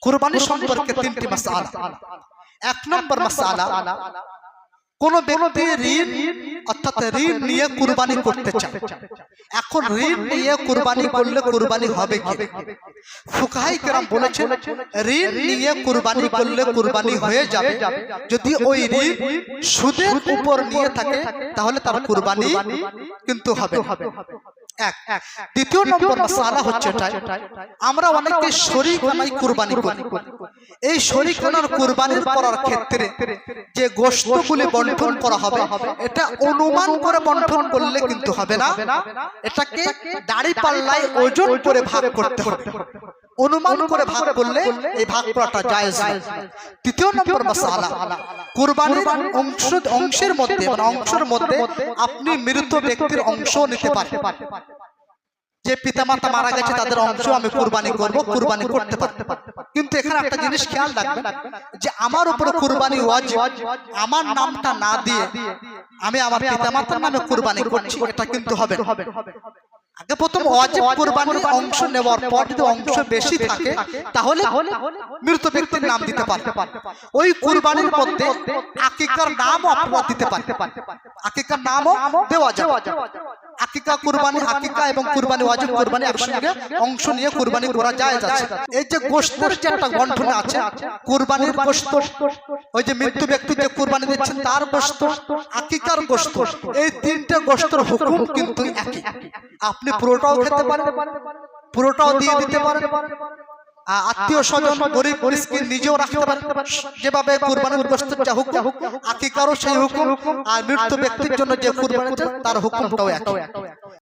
কুরবানি সম্পর্কে তিনটি মাসআলা। এক নম্বর মাসআলা, কোন ব্যক্তি ঋণ অর্থাৎ ঋণ নিয়ে কুরবানি করতে চায়। এখন ঋণ নিয়ে কুরবানি করলে কুরবানি হবে কি? ফুকাহায়ে কেরাম বলেছেন ঋণ নিয়ে কুরবানি করলে কুরবানি হয়ে যাবে যদি ওই ঋণ সুদের উপর নিয়ে থাকে, তাহলে তার কুরবানি কিন্তু হবে। এক। দ্বিতীয় নম্বর মাসআলা হচ্ছে এটা, আমরা অনেকে শরীকানায় কুরবানি করি। এই শরীকানার কুরবানির করার ক্ষেত্রে যে গোশতগুলি বণ্টন করা হবে, এটা অনুমান করে বণ্টন করলে কিন্তু হবে না, এটাকে দাড়ি পাল্লায় ওজন করে ভাগ করতে হবে। অনুমান করে ভাগ করলে এই ভাগ করাটা জায়েজ নয়। তৃতীয় নম্বর মাসআলা, কুরবানির অংশের মধ্যে মানে অংশের মধ্যে আপনি মৃত ব্যক্তির অংশ নিতে পারেন। যে পিতামাতা মারা গেছে তাদের অংশ আমি কুরবানি করব, কুরবানি করতে পারতে পারি। কিন্তু এখানে একটা জিনিস খেয়াল রাখবেন যে আমার উপরে কুরবানি ওয়াজিব, আমার নামটা না দিয়ে আমি আমার পিতামাতার নামে কুরবানি করছি, এটা কিন্তু হবে না। আগে প্রথম ওয়াজিব কুরবানির অংশ নেওয়ার পর যদি অংশ বেশি থাকে তাহলে মৃত ব্যক্তির নাম দিতে পারবে। ওই কুরবানির মধ্যে আকিকার নামও আপনারা দিতে পারবে, আকিকার নামও দেওয়া যাবে। আকিকা কুরবানি, আকিকা এবং কুরবানি ওয়াজিব কুরবানি একসঙ্গে অংশ নিয়ে কুরবানি করা জায়েজ আছে। এই যে গোশতের যে একটা গঠন আছে, কুরবানির গোশত, ওই যে মৃত্যু ব্যক্তি যে কুরবানি দিচ্ছেন তার গোশত, আকিকার গোশত, এই তিনটে গোশতের হুকুম কিন্তু একই। আপনি পুরোটাও খেতে পারেন, পুরোটাও দিয়ে দিতে পারেন, আত্মীয় স্বজন গরিব মিসকিন নিজেও রাখতে পারেন। যেভাবে কুরবানির গোশতের যা হুকুম, আকিকারও সেই হুকুম, আর মৃত্যু ব্যক্তির জন্য যে কুরবানি তার হুকুমটাও একই।